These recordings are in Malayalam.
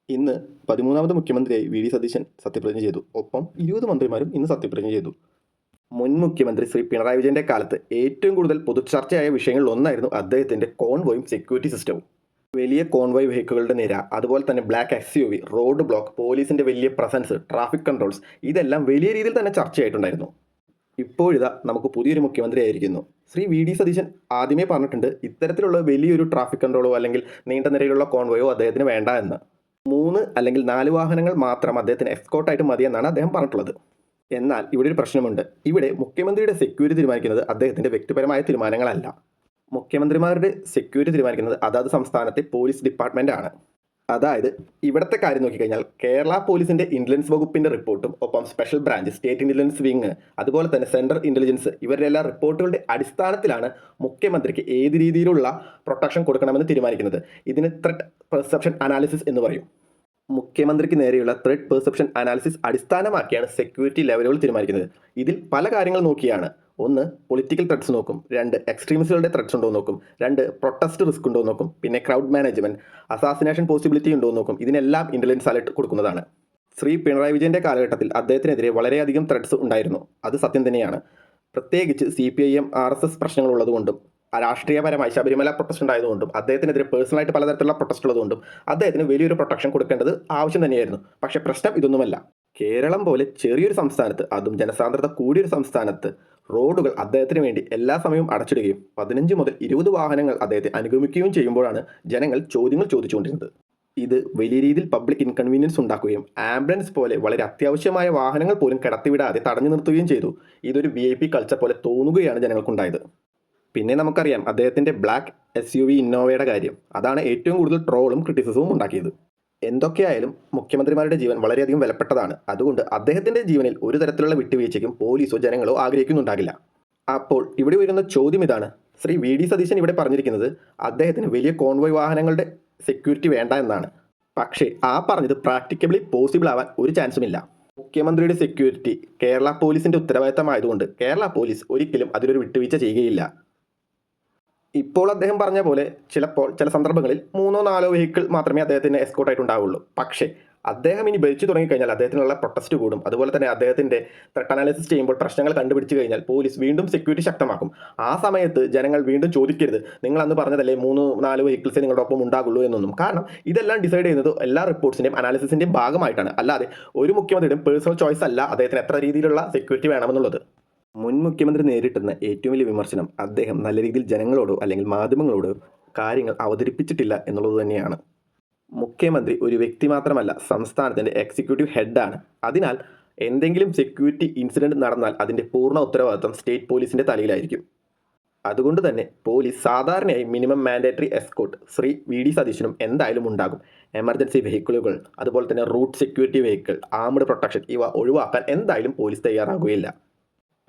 ഇന്ന് 13ാമത് മുഖ്യമന്ത്രിയായി വി ഡി സതീശൻ സത്യപ്രതിജ്ഞ ചെയ്തു. ഒപ്പം 20 മന്ത്രിമാരും ഇന്ന് സത്യപ്രതിജ്ഞ ചെയ്തു. മുൻ മുഖ്യമന്ത്രി ശ്രീ പിണറായി വിജയന്റെ കാലത്ത് ഏറ്റവും കൂടുതൽ പൊതുചർച്ചയായ വിഷയങ്ങളിൽ ഒന്നായിരുന്നു അദ്ദേഹത്തിന്റെ കോൺവോയും സെക്യൂരിറ്റി സിസ്റ്റവും. വലിയ കോൺവോയ് വെഹിക്കിളുകളുടെ നിര, അതുപോലെ തന്നെ ബ്ലാക്ക് SUV, റോഡ് ബ്ലോക്ക്, പോലീസിന്റെ വലിയ പ്രസൻസ്, ട്രാഫിക് കൺട്രോൾസ്, ഇതെല്ലാം വലിയ രീതിയിൽ തന്നെ ചർച്ചയായിട്ടുണ്ടായിരുന്നു. ഇപ്പോഴിതാ നമുക്ക് പുതിയൊരു മുഖ്യമന്ത്രി ആയിരിക്കുന്നു. ശ്രീ വി ഡി സതീശൻ ആദ്യമേ പറഞ്ഞിട്ടുണ്ട് ഇത്തരത്തിലുള്ള വലിയൊരു ട്രാഫിക് കൺട്രോളോ അല്ലെങ്കിൽ നീണ്ട നിരയിലുള്ള കോൺവോയോ അദ്ദേഹത്തിന് വേണ്ട എന്ന്. 3 അല്ലെങ്കിൽ 4 വാഹനങ്ങൾ മാത്രം അദ്ദേഹത്തിന് എസ്കോർട്ടായിട്ട് മതിയെന്നാണ് അദ്ദേഹം പറഞ്ഞിട്ടുള്ളത്. എന്നാൽ ഇവിടെ ഒരു പ്രശ്നമുണ്ട്. ഇവിടെ മുഖ്യമന്ത്രിയുടെ സെക്യൂരിറ്റി തീരുമാനിക്കുന്നത് അദ്ദേഹത്തിന്റെ വ്യക്തിപരമായ തീരുമാനങ്ങളല്ല. മുഖ്യമന്ത്രിമാരുടെ സെക്യൂരിറ്റി തീരുമാനിക്കുന്നത് അതാത് സംസ്ഥാനത്തെ പോലീസ് ഡിപ്പാർട്ട്മെന്റ് ആണ്. അതായത് ഇവിടുത്തെ കാര്യം നോക്കിക്കഴിഞ്ഞാൽ കേരള പോലീസിന്റെ ഇന്റലിജൻസ് വകുപ്പിന്റെ റിപ്പോർട്ടും ഒപ്പം special branch, state intelligence wing, അതുപോലെ തന്നെ സെൻട്രൽ ഇന്റലിജൻസ്, ഇവരുടെ എല്ലാ റിപ്പോർട്ടുകളുടെ അടിസ്ഥാനത്തിലാണ് മുഖ്യമന്ത്രിക്ക് ഏത് രീതിയിലുള്ള പ്രൊട്ടക്ഷൻ കൊടുക്കണമെന്ന് തീരുമാനിക്കുന്നത്. ഇതിന് ത്രെറ്റ് പെർസെപ്ഷൻ അനാലിസിസ് എന്ന് പറയും. മുഖ്യമന്ത്രിക്ക് നേരെയുള്ള ത്രെറ്റ് പെർസെപ്ഷൻ അനാലിസിസ് അടിസ്ഥാനമാക്കിയാണ് സെക്യൂരിറ്റി ലെവലുകൾ തീരുമാനിക്കുന്നത്. ഇതിൽ പല കാര്യങ്ങൾ നോക്കിയാണ്. 1, പൊളിറ്റിക്കൽ ത്രെറ്റ്സ് നോക്കും. 2, എക്സ്ട്രീമിസ്റ്റുകളുടെ ത്രെറ്റ്സ് ഉണ്ടോ നോക്കും. 2, പ്രൊട്ടസ്റ്റ് റിസ്ക് ഉണ്ടോ നോക്കും. പിന്നെ ക്രൗഡ് മാനേജ്മെന്റ്, അസാസിനേഷൻ പോസിബിലിറ്റി ഉണ്ടോ നോക്കും. ഇതിനെല്ലാം ഇന്റലിജൻസ് അലർട്ട് കൊടുക്കുന്നതാണ്. ശ്രീ പിണറായി വിജയന്റെ കാലഘട്ടത്തിൽ അദ്ദേഹത്തിനെതിരെ വളരെയധികം ത്രെറ്റ്സ് ഉണ്ടായിരുന്നു. അത് സത്യം തന്നെയാണ്. പ്രത്യേകിച്ച് CPIM RSS പ്രശ്നങ്ങൾ ഉള്ളതുകൊണ്ടും രാഷ്ട്രീയപരമായി ശബരിമല പ്രൊട്ടസ്റ്റ് ഉണ്ടായതുകൊണ്ടും അദ്ദേഹത്തിനെതിരെ പേഴ്സണലായിട്ട് പലതരത്തിലുള്ള പ്രൊട്ടസ്റ്റ് ഉള്ളതുകൊണ്ടും അദ്ദേഹത്തിന് വലിയൊരു പ്രൊട്ടക്ഷൻ കൊടുക്കേണ്ടത് ആവശ്യം തന്നെയായിരുന്നു. പക്ഷേ പ്രശ്നം ഇതൊന്നുമല്ല. കേരളം പോലെ ചെറിയൊരു സംസ്ഥാനത്ത്, അതും ജനസാന്ദ്രത കൂടിയൊരു സംസ്ഥാനത്ത്, റോഡുകൾ അദ്ദേഹത്തിന് വേണ്ടി എല്ലാ സമയവും അടച്ചിടുകയും 15 മുതൽ 20 വാഹനങ്ങൾ അദ്ദേഹത്തെ അനുഗമിക്കുകയും ചെയ്യുമ്പോഴാണ് ജനങ്ങൾ ചോദ്യങ്ങൾ ചോദിച്ചുകൊണ്ടിരുന്നത്. ഇത് വലിയ രീതിയിൽ പബ്ലിക് ഇൻകൺവീനിയൻസ് ഉണ്ടാക്കുകയും ആംബുലൻസ് പോലെ വളരെ അത്യാവശ്യമായ വാഹനങ്ങൾ പോലും കടത്തിവിടാതെ തടഞ്ഞു നിർത്തുകയും ചെയ്തു. ഇതൊരു VIP കൾച്ചർ പോലെ തോന്നുകയാണ് ജനങ്ങൾക്കുണ്ടായത്. പിന്നെ നമുക്കറിയാം അദ്ദേഹത്തിൻ്റെ ബ്ലാക്ക് SUV ഇന്നോവയുടെ കാര്യം. അതാണ് ഏറ്റവും കൂടുതൽ ട്രോളും ക്രിറ്റിസിസവും ഉണ്ടാക്കിയത്. എന്തൊക്കെയായാലും മുഖ്യമന്ത്രിമാരുടെ ജീവൻ വളരെയധികം വിലപ്പെട്ടതാണ്. അതുകൊണ്ട് അദ്ദേഹത്തിൻ്റെ ജീവനിൽ ഒരു തരത്തിലുള്ള വിട്ടുവീഴ്ചയ്ക്കും പോലീസോ ജനങ്ങളോ ആഗ്രഹിക്കുന്നുണ്ടാകില്ല. അപ്പോൾ ഇവിടെ വരുന്ന ചോദ്യം ഇതാണ്. ശ്രീ വി ഡി സതീശൻ ഇവിടെ പറഞ്ഞിരിക്കുന്നത് അദ്ദേഹത്തിന് വലിയ കോൺവോയ് വാഹനങ്ങളുടെ സെക്യൂരിറ്റി വേണ്ട എന്നാണ്. പക്ഷേ ആ പറഞ്ഞത് പ്രാക്ടിക്കബിളി പോസിബിൾ ആവാൻ ഒരു ചാൻസുമില്ല. മുഖ്യമന്ത്രിയുടെ സെക്യൂരിറ്റി കേരള പോലീസിൻ്റെ ഉത്തരവാദിത്തമായതുകൊണ്ട് കേരള പോലീസ് ഒരിക്കലും അതിലൊരു വിട്ടുവീഴ്ച ചെയ്യുകയില്ല. ഇപ്പോൾ അദ്ദേഹം പറഞ്ഞ പോലെ ചിലപ്പോൾ ചില സന്ദർഭങ്ങളിൽ 3-4 വെഹിക്കിൾ മാത്രമേ അദ്ദേഹത്തിന് എസ്കോർട്ടായിട്ട് ഉണ്ടാവുള്ളൂ. പക്ഷേ അദ്ദേഹം ഇനി ഭരിച്ചു തുടങ്ങിക്കഴിഞ്ഞാൽ അദ്ദേഹത്തിനുള്ള പ്രൊട്ടസ്റ്റ് കൂടും. അതുപോലെ തന്നെ അദ്ദേഹത്തിൻ്റെ ത്രെറ്റ് അനാലിസിസ് ചെയ്യുമ്പോൾ പ്രശ്നങ്ങൾ കണ്ടുപിടിച്ചു കഴിഞ്ഞാൽ പോലീസ് വീണ്ടും സെക്യൂരിറ്റി ശക്തമാക്കും. ആ സമയത്ത് ജനങ്ങൾ വീണ്ടും ചോദിക്കരുത് നിങ്ങൾ അന്ന് പറഞ്ഞതല്ലേ 3-4 വെഹിക്കിൾസേ നിങ്ങളുടെ ഒപ്പം ഉണ്ടാകുള്ളൂ എന്നൊന്നും. കാരണം ഇതെല്ലാം ഡിസൈഡ് ചെയ്യുന്നത് എല്ലാ റിപ്പോർട്ട്സിൻ്റെയും അനാലിസിസിൻ്റെയും ഭാഗമായിട്ടാണ്. അല്ലാതെ ഒരു മുഖ്യമന്ത്രിയുടെയും പേഴ്സണൽ ചോയ്സ് അല്ല അദ്ദേഹത്തിന് എത്ര രീതിയിലുള്ള സെക്യൂരിറ്റി വേണമെന്നുള്ളത്. മുൻ മുഖ്യമന്ത്രി നേരിട്ടുന്ന ഏറ്റവും വലിയ വിമർശനം അദ്ദേഹം നല്ല രീതിയിൽ ജനങ്ങളോടോ അല്ലെങ്കിൽ മാധ്യമങ്ങളോടോ കാര്യങ്ങൾ അവതരിപ്പിച്ചിട്ടില്ല എന്നുള്ളത് തന്നെയാണ്. മുഖ്യമന്ത്രി ഒരു വ്യക്തി മാത്രമല്ല, സംസ്ഥാനത്തിൻ്റെ എക്സിക്യൂട്ടീവ് ഹെഡാണ്. അതിനാൽ എന്തെങ്കിലും സെക്യൂരിറ്റി ഇൻസിഡൻറ്റ് നടന്നാൽ അതിൻ്റെ പൂർണ്ണ ഉത്തരവാദിത്വം സ്റ്റേറ്റ് പോലീസിൻ്റെ തലയിലായിരിക്കും. അതുകൊണ്ട് തന്നെ പോലീസ് സാധാരണയായി minimum mandatory escort Shri V D സതീശനും എന്തായാലും ഉണ്ടാകും. എമർജൻസി വെഹിക്കിളുകൾ, അതുപോലെ തന്നെ route security vehicle, armed protection, ഇവ ഒഴിവാക്കാൻ എന്തായാലും പോലീസ് തയ്യാറാകുകയില്ല.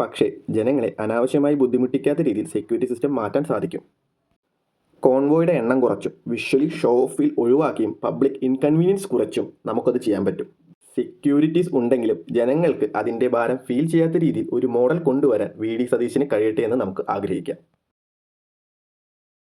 പക്ഷേ ജനങ്ങളെ അനാവശ്യമായി ബുദ്ധിമുട്ടിക്കാത്ത രീതിയിൽ സെക്യൂരിറ്റി സിസ്റ്റം മാറ്റാൻ സാധിക്കും. കോൺവോയുടെ എണ്ണം കുറച്ചും വിഷ്വലി ഷോ ഓഫ് ഫീൽ ഒഴിവാക്കിയും പബ്ലിക് ഇൻകൺവീനിയൻസ് കുറച്ചും നമുക്കത് ചെയ്യാൻ പറ്റും. സെക്യൂരിറ്റീസ് ഉണ്ടെങ്കിലും ജനങ്ങൾക്ക് അതിൻ്റെ ഭാരം ഫീൽ ചെയ്യാത്ത രീതിയിൽ ഒരു മോഡൽ കൊണ്ടുവരാൻ വി ഡി സതീശന് കഴിയട്ടെ എന്ന് നമുക്ക് ആഗ്രഹിക്കാം.